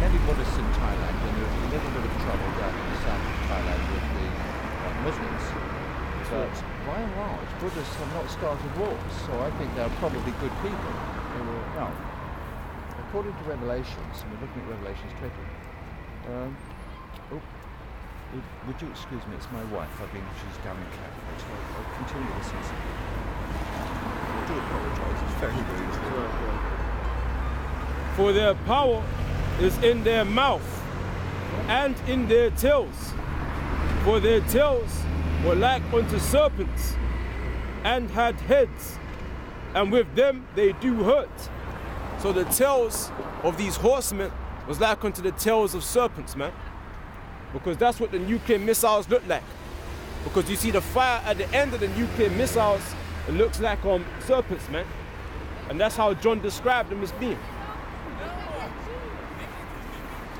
many Buddhists in Thailand, and there's a little bit of trouble down in the south of Thailand with the Muslims. But by and large, Buddhists have not started wars, so I think they're probably good people. Now, according to Revelations, and we're looking at Revelations 20. Would you excuse me? It's my wife. She's down in Cafe, so I'll continue listening. I do apologise. It's very rude. For their power is in their mouth and in their tails. For their tails were like unto serpents, and had heads, and with them they do hurt. So the tails of these horsemen was like unto the tails of serpents, man. Because that's what the nuclear missiles look like. Because you see the fire at the end of the nuclear missiles, it looks like serpents, man. And that's how John described them as being.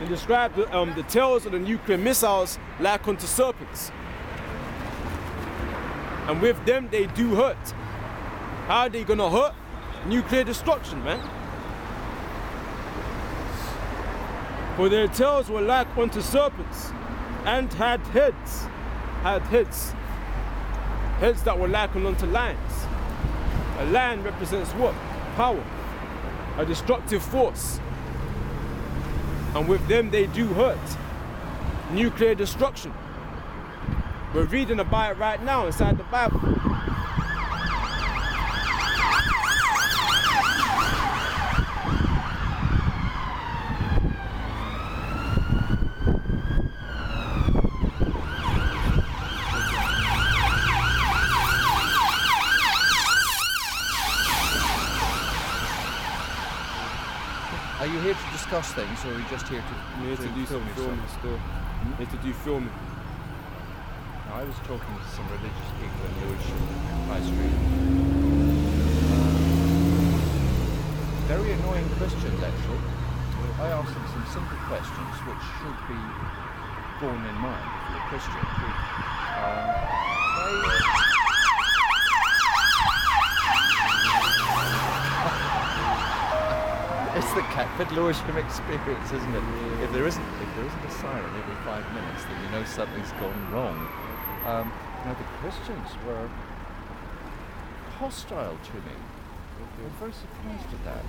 He described the tails of the nuclear missiles like unto serpents. And with them they do hurt. How are they gonna hurt? Nuclear destruction, man. For their tails were like unto serpents, and had heads. Heads that were likened unto lions. A lion represents what? Power. A destructive force. And with them they do hurt. Nuclear destruction. We're reading about it right now inside the Bible. Are you here to discuss things, or are you just here to do some filming still? Here to do filming. I was talking to some religious people in Lewisham High Street. Very annoying Christians, actually. I asked them some simple questions which should be borne in mind if you're a Christian. It's the Catford Lewisham experience, isn't it? If there isn't a siren every 5 minutes, then you know something's gone wrong. The Christians were hostile to me. I was very surprised at that.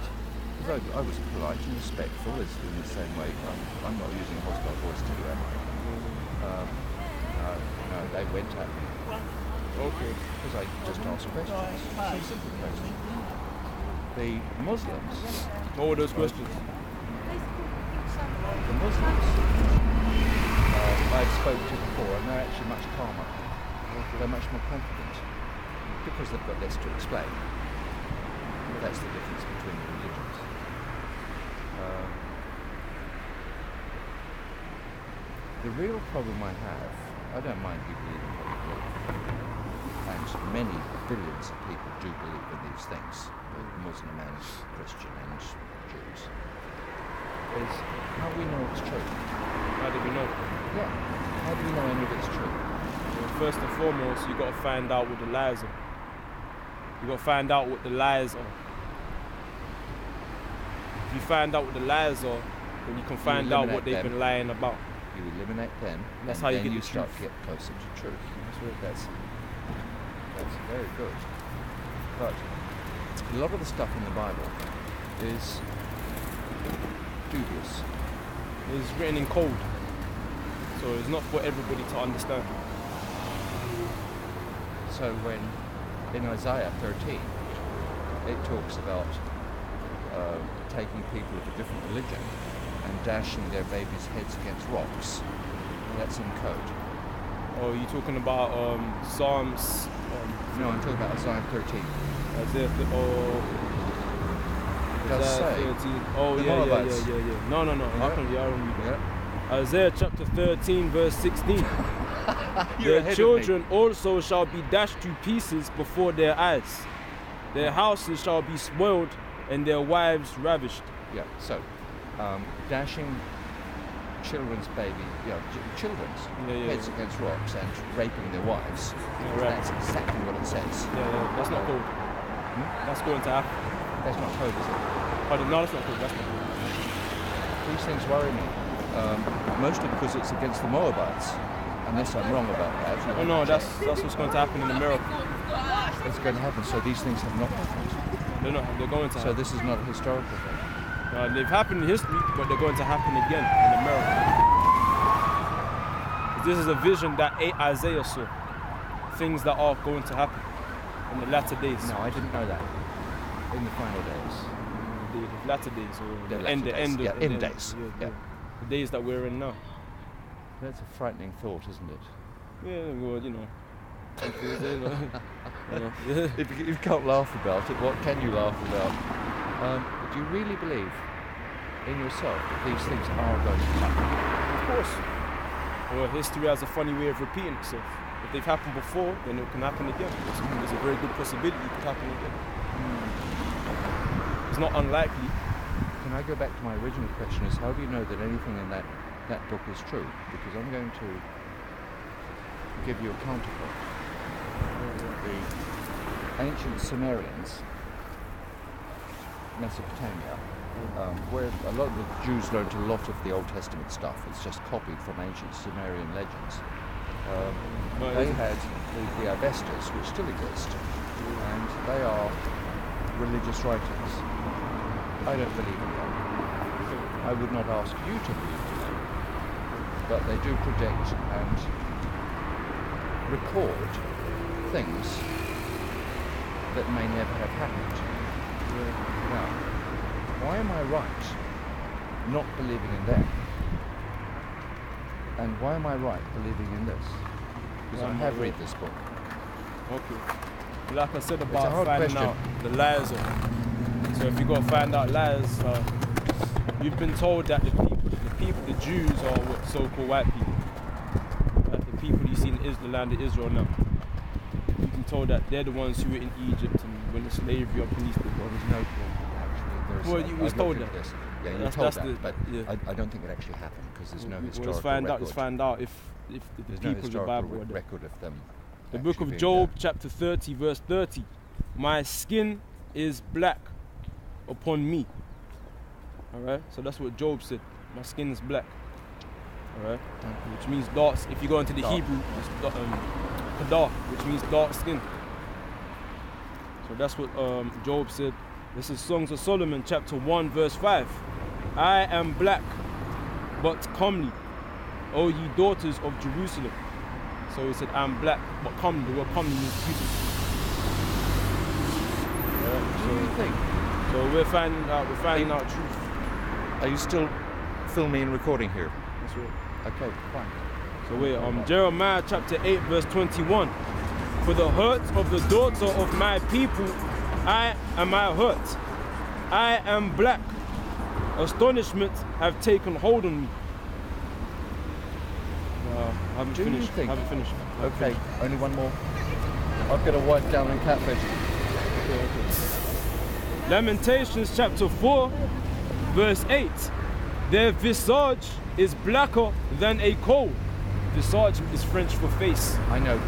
Because I was polite and respectful, as in the same way. I'm not using a hostile voice to you, am I? No, they went at me. Okay. Because I just asked questions. Some simple questions. The Muslims. What were those questions? The Muslims I've spoken to before, and they're actually much calmer. They're much more confident because they've got less to explain. That's the difference between the religions. The real problem I have, I don't mind you believing what you believe, and many billions of people do believe in these things, both Muslim and Christian and Jews, is how we know it's true. How do we know? Yeah. How do we know any of it's true? Well, first and foremost, you got to find out what the lies are. You got to find out what the lies are. If you find out what the lies are, then you can find out what they've been lying about. You eliminate them, that's and how then you you get start to get closer to truth. That's very good. But a lot of the stuff in the Bible is dubious. It's written in code, so it's not for everybody to understand. So when in Isaiah 13 it talks about taking people of a different religion and dashing their babies' heads against rocks, that's in code. Oh, you're talking about Psalms? No, I'm talking about Isaiah 13. Isaiah, It does say. 13. Oh, yeah. No. I don't read it. Isaiah chapter 13, verse 16. Their children also shall be dashed to pieces before their eyes. Their houses shall be spoiled and their wives ravished. Yeah, so dashing children's heads against rocks and raping their wives. Right. That's exactly what it says. Yeah, that's not code. That's going to happen. That's not code, is it? Oh, no, that's not code. That's not code. These things worry me, mostly because it's against the Moabites, unless I'm wrong about that. Oh no, that's what's going to happen in America. It's going to happen, so these things have not happened. They're going to So this is not a historical thing. they've happened in history, but they're going to happen again in America. This is a vision that Isaiah saw. Things that are going to happen in the latter days. No, I didn't know that. In the final days. The latter days, or The the end days. days. The days that we're in now. That's a frightening thought, isn't it? Yeah, well, you know. If you can't laugh about it, what can you laugh about? Do you really believe in yourself that these things are going to happen? Of course. Well, history has a funny way of repeating itself. If they've happened before, then it can happen again. There's a very good possibility it could happen again. It's not unlikely. Can I go back to my original question? Is how do you know that anything in that book is true? Because I'm going to give you a counterpoint. The ancient Sumerians, Mesopotamia, where a lot of the Jews learned a lot of the Old Testament stuff. It's just copied from ancient Sumerian legends. They had the Avestas, which still exist, and they are religious writings. I don't believe in them. I would not ask you to believe in them, but they do predict and record things that may never have happened. Now, why am I right not believing in them? And why am I right believing in this? Because I have read this book. Okay. Like I said about hard finding question. out the lies of it. So if you got to find out lies, you've been told that the Jews are what so-called white people. The people you see in the land of Israel now. You've been told that they're the ones who were in Egypt and when the slavery up in East. Well, there's no actually. Well, you was told that. This. Yeah, you were told that, but I don't think it actually happened because there's no historical record. Let's find out if the there's people no of the Bible historical record of them. The book of Job, chapter 30, verse 30. My skin is black upon me. Alright, so that's what Job said. My skin is black. Alright, which means dark. If you go into the Hebrew, it's kadah, which means dark skin. So that's what Job said. This is Songs of Solomon, chapter 1, verse 5. I am black, but comely, O ye daughters of Jerusalem. So he said, I'm black, but comely. The word comely means beautiful. What do you think? So we're finding out truth. Are you still filming and recording here? That's right. Okay, fine. So wait, Jeremiah chapter 8, verse 21. For the hurt of the daughter of my people, I am hurt. I am black. Astonishment have taken hold on me. I haven't finished. Okay, only one more. I've got to wipe down and catfish. Okay. Lamentations chapter 4, verse 8. Their visage is blacker than a coal. Visage is French for face. I know.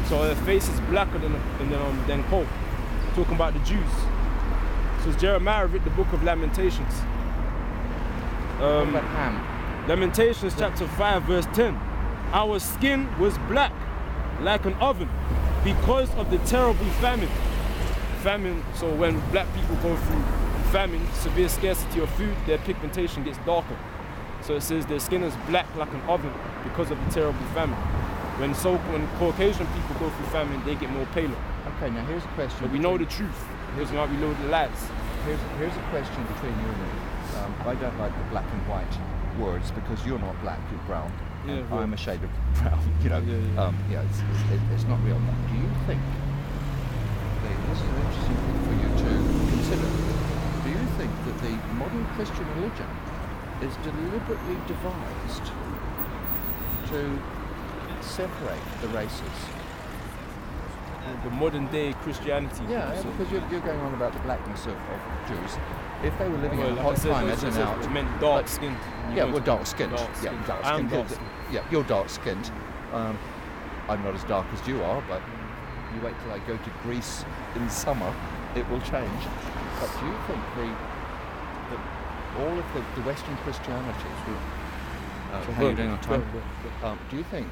So their face is blacker than coal. Talking about the Jews. So Jeremiah wrote the book of Lamentations. What about Ham? Lamentations chapter 5, verse 10. Our skin was black like an oven because of the terrible famine. Famine, so when black people go through famine, severe scarcity of food, their pigmentation gets darker. So it says their skin is black like an oven because of the terrible famine. When Caucasian people go through famine, they get more paler. Okay, now here's a question. But we know the truth. Here's why we know the lies. Here's a question between you and me. I don't like the black and white words because you're not black, you're brown. Yeah, well, I'm a shade of brown. You know, it's not real. Do you think? This is an interesting thing for you to consider. Do you think that the modern Christian religion is deliberately devised to separate the races? The modern day Christianity. Yeah, because you're going on about the blackness of Jews. If they were living in a hot climate and out, it meant dark skinned. Yeah, well, dark skinned. Yeah, dark skinned. Yeah, you're dark skinned. I'm not as dark as you are, but you wait till I go to Greece in summer, it will change. But do you think the all of the Western Christianity, how are you doing on time? Do you think